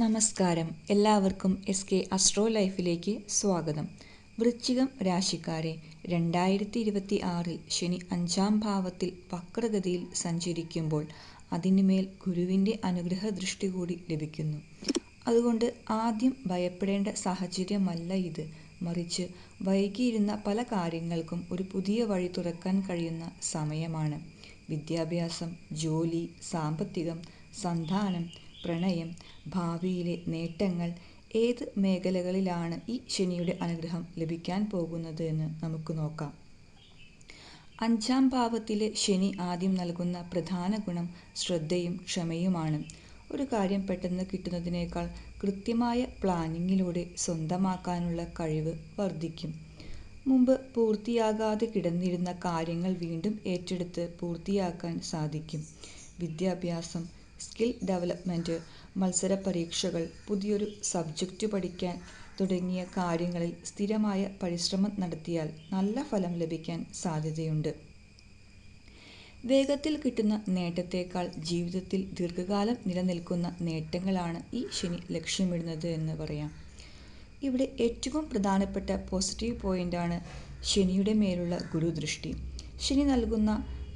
നമസ്കാരം. എല്ലാവർക്കും SK astro ലൈഫിലേക്ക് സ്വാഗതം. വൃശ്ചികം രാശിക്കാരെ 2026 ശനി 5-ാം ഭാവത്തിൽ വക്രഗതിയിൽ സഞ്ചരിക്കുമ്പോൾ അതിനുമേൽ ഗുരുവിൻ്റെ അനുഗ്രഹ ദൃഷ്ടി കൂടി ലഭിക്കുന്നു. അതുകൊണ്ട് ആദ്യം ഭയപ്പെടേണ്ട സാഹചര്യമല്ല ഇത്. മറിച്ച് വൈകിയിരുന്ന പല കാര്യങ്ങൾക്കും ഒരു പുതിയ വഴി തുറക്കാൻ കഴിയുന്ന സമയമാണ്. വിദ്യാഭ്യാസം, ജോലി, സാമ്പത്തികം, സന്താനം, പ്രണയം, ഭാവിയിലെ നേട്ടങ്ങൾ, ഏത് മേഖലകളിലാണ് ഈ ശനിയുടെ അനുഗ്രഹം ലഭിക്കാൻ പോകുന്നത് എന്ന് നമുക്ക് നോക്കാം. 5-ാം ഭാവത്തിലെ ശനി ആദ്യം നൽകുന്ന പ്രധാന ഗുണം ശ്രദ്ധയും ക്ഷമയുമാണ്. ഒരു കാര്യം പെട്ടെന്ന് കിട്ടുന്നതിനേക്കാൾ കൃത്യമായ പ്ലാനിങ്ങിലൂടെ സ്വന്തമാക്കാനുള്ള കഴിവ് വർദ്ധിക്കും. മുമ്പ് പൂർത്തിയാകാതെ കിടന്നിരുന്ന കാര്യങ്ങൾ വീണ്ടും ഏറ്റെടുത്ത് പൂർത്തിയാക്കാൻ സാധിക്കും. വിദ്യാഭ്യാസം, സ്കിൽ ഡെവലപ്മെന്റ്, മത്സര പരീക്ഷകൾ, പുതിയൊരു സബ്ജക്റ്റ് പഠിക്കാൻ തുടങ്ങിയ കാര്യങ്ങളിൽ സ്ഥിരമായ പരിശ്രമം നടത്തിയാൽ നല്ല ഫലം ലഭിക്കാൻ സാധ്യതയുണ്ട്. വേഗത്തിൽ കിട്ടുന്ന നേട്ടത്തേക്കാൾ ജീവിതത്തിൽ ദീർഘകാലം നിലനിൽക്കുന്ന നേട്ടങ്ങളാണ് ഈ ശനി ലക്ഷ്യമിടുന്നത് എന്ന് പറയാം. ഇവിടെ ഏറ്റവും പ്രധാനപ്പെട്ട പോസിറ്റീവ് പോയിന്റാണ് ശനിയുടെ മേലുള്ള ഗുരുദൃഷ്ടി. ശനി നൽകുന്ന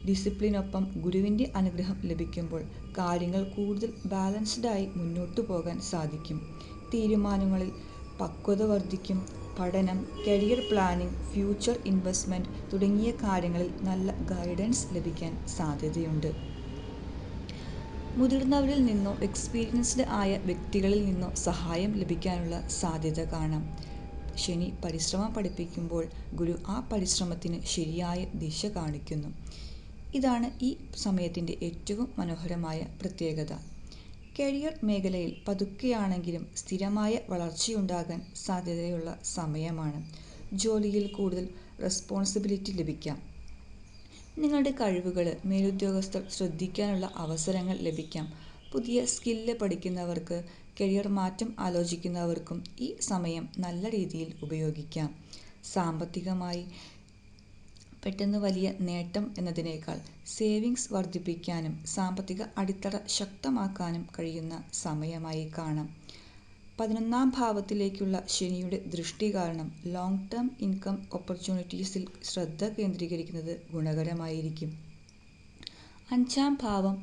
ഡിസിപ്ലിനൊപ്പം ഗുരുവിൻ്റെ അനുഗ്രഹം ലഭിക്കുമ്പോൾ കാര്യങ്ങൾ കൂടുതൽ ബാലൻസ്ഡായി മുന്നോട്ടു പോകാൻ സാധിക്കും. തീരുമാനങ്ങളിൽ പക്വത വർദ്ധിക്കും. പഠനം, കരിയർ പ്ലാനിംഗ്, ഫ്യൂച്ചർ ഇൻവെസ്റ്റ്മെന്റ് തുടങ്ങിയ കാര്യങ്ങളിൽ നല്ല ഗൈഡൻസ് ലഭിക്കാൻ സാധ്യതയുണ്ട്. മുതിർന്നവരിൽ നിന്നോ എക്സ്പീരിയൻസ്ഡ് ആയ വ്യക്തികളിൽ നിന്നോ സഹായം ലഭിക്കാനുള്ള സാധ്യത കാണാം. ശനി പരിശ്രമം പഠിപ്പിക്കുമ്പോൾ ഗുരു ആ പരിശ്രമത്തിന് ശരിയായ ദിശ കാണിക്കുന്നു. ഇതാണ് ഈ സമയത്തിൻ്റെ ഏറ്റവും മനോഹരമായ പ്രത്യേകത. കരിയർ മേഖലയിൽ പതുക്കെയാണെങ്കിലും സ്ഥിരമായ വളർച്ചയുണ്ടാകാൻ സാധ്യതയുള്ള സമയമാണ്. ജോലിയിൽ കൂടുതൽ റെസ്പോൺസിബിലിറ്റി ലഭിക്കാം. നിങ്ങളുടെ കഴിവുകൾ മേലുദ്യോഗസ്ഥർ ശ്രദ്ധിക്കാനുള്ള അവസരങ്ങൾ ലഭിക്കാം. പുതിയ സ്കില്ല് പഠിക്കുന്നവർക്ക്, കരിയർ മാറ്റം ആലോചിക്കുന്നവർക്കും ഈ സമയം നല്ല രീതിയിൽ ഉപയോഗിക്കാം. സാമ്പത്തികമായി പെട്ടെന്ന് വലിയ നേട്ടം എന്നതിനേക്കാൾ സേവിങ്സ് വർദ്ധിപ്പിക്കാനും സാമ്പത്തിക അടിത്തറ ശക്തമാക്കാനും കഴിയുന്ന സമയമായി കാണാം. 11-ാം ഭാവത്തിലേക്കുള്ള ശനിയുടെ ദൃഷ്ടി കാരണം ലോങ് ടേം ഇൻകം ഓപ്പർച്യൂണിറ്റീസിൽ ശ്രദ്ധ കേന്ദ്രീകരിക്കുന്നത് ഗുണകരമായിരിക്കും. 5-ാം ഭാവം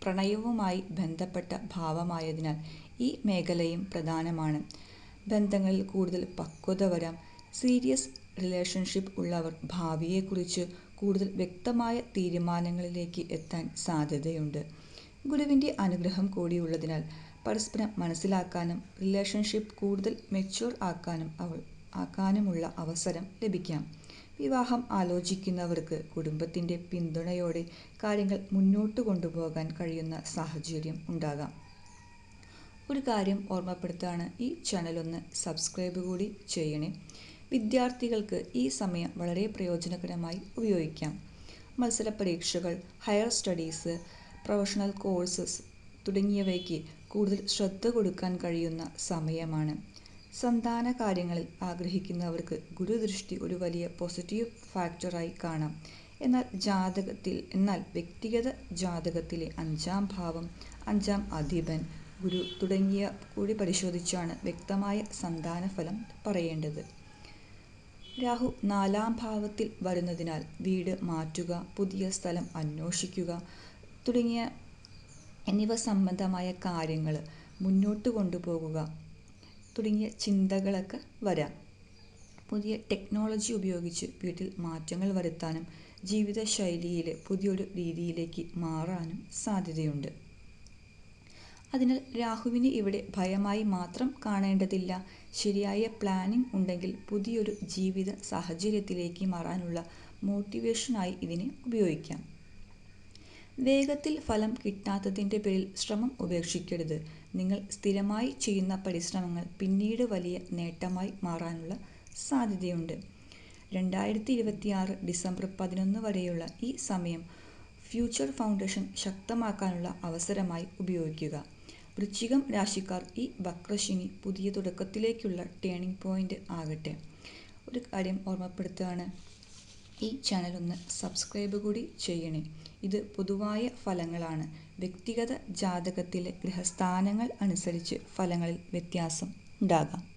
പ്രണയവുമായി ബന്ധപ്പെട്ട ഭാവമായതിനാൽ ഈ മേഖലയും പ്രധാനമാണ്. ബന്ധങ്ങളിൽ കൂടുതൽ പക്വത വരാം. സീരിയസ് റിലേഷൻഷിപ്പ് ഉള്ളവർ ഭാവിയെക്കുറിച്ച് കൂടുതൽ വ്യക്തമായ തീരുമാനങ്ങളിലേക്ക് എത്താൻ സാധ്യതയുണ്ട്. ഗുരുവിൻ്റെ അനുഗ്രഹം കൂടിയുള്ളതിനാൽ പരസ്പരം മനസ്സിലാക്കാനും റിലേഷൻഷിപ്പ് കൂടുതൽ മെച്യൂർ ആക്കാനുമുള്ള അവസരം ലഭിക്കാം. വിവാഹം ആലോചിക്കുന്നവർക്ക് കുടുംബത്തിൻ്റെ പിന്തുണയോടെ കാര്യങ്ങൾ മുന്നോട്ട് കൊണ്ടുപോകാൻ കഴിയുന്ന സാഹചര്യം ഉണ്ടാകാം. ഒരു കാര്യം ഓർമ്മപ്പെടുത്താണ്, ഈ ചാനലൊന്ന് സബ്സ്ക്രൈബ് കൂടി ചെയ്യണേ. വിദ്യാർത്ഥികൾക്ക് ഈ സമയം വളരെ പ്രയോജനകരമായി ഉപയോഗിക്കാം. മത്സര പരീക്ഷകൾ, ഹയർ സ്റ്റഡീസ്, പ്രൊഫഷണൽ കോഴ്സസ് തുടങ്ങിയവയ്ക്ക് കൂടുതൽ ശ്രദ്ധ കൊടുക്കാൻ കഴിയുന്ന സമയമാണ്. സന്താന കാര്യങ്ങളിൽ ആഗ്രഹിക്കുന്നവർക്ക് ഗുരുദൃഷ്ടി ഒരു വലിയ പോസിറ്റീവ് ഫാക്ടറായി കാണാം. എന്നാൽ വ്യക്തിഗത ജാതകത്തിലെ 5-ാം ഭാവം, 5-ാം അധിപൻ, ഗുരു തുടങ്ങിയ കൂടി പരിശോധിച്ചാണ് വ്യക്തമായ സന്താനഫലം പറയേണ്ടത്. രാഹു 4-ാം ഭാവത്തിൽ വരുന്നതിനാൽ വീട് മാറ്റുക, പുതിയ സ്ഥലം അന്വേഷിക്കുക എന്നിവ സംബന്ധമായ കാര്യങ്ങൾ മുന്നോട്ട് കൊണ്ടുപോകുക തുടങ്ങിയ ചിന്തകളൊക്കെ വരാം. പുതിയ ടെക്നോളജി ഉപയോഗിച്ച് വീട്ടിൽ മാറ്റങ്ങൾ വരുത്താനും ജീവിതശൈലിയിൽ പുതിയൊരു രീതിയിലേക്ക് മാറാനും സാധ്യതയുണ്ട്. അതിനാൽ രാഹുവിനെ ഇവിടെ ഭയമായി മാത്രം കാണേണ്ടതില്ല. ശരിയായ പ്ലാനിംഗ് ഉണ്ടെങ്കിൽ പുതിയൊരു ജീവിത സാഹചര്യത്തിലേക്ക് മാറാനുള്ള മോട്ടിവേഷനായി ഇതിനെ ഉപയോഗിക്കാം. വേഗത്തിൽ ഫലം കിട്ടാത്തതിൻ്റെ പേരിൽ ശ്രമം ഉപേക്ഷിക്കരുത്. നിങ്ങൾ സ്ഥിരമായി ചെയ്യുന്ന പരിശ്രമങ്ങൾ പിന്നീട് വലിയ നേട്ടമായി മാറാനുള്ള സാധ്യതയുണ്ട്. 2026 ഡിസംബർ 11 വരെയുള്ള ഈ സമയം ഫ്യൂച്ചർ ഫൗണ്ടേഷൻ ശക്തമാക്കാനുള്ള അവസരമായി ഉപയോഗിക്കുക. വൃശ്ചികം രാശിക്കാർ, ഈ വക്രശനി പുതിയ തുടക്കത്തിലേക്കുള്ള ടേണിംഗ് പോയിന്റ് ആകട്ടെ. ഒരു കാര്യം ഓർമ്മപ്പെടുത്തുകയാണ്, ഈ ചാനലൊന്ന് സബ്സ്ക്രൈബ് കൂടി ചെയ്യണേ. ഇത് പൊതുവായ ഫലങ്ങളാണ്. വ്യക്തിഗത ജാതകത്തിലെ ഗ്രഹസ്ഥാനങ്ങൾ അനുസരിച്ച് ഫലങ്ങളിൽ വ്യത്യാസം ഉണ്ടാകാം.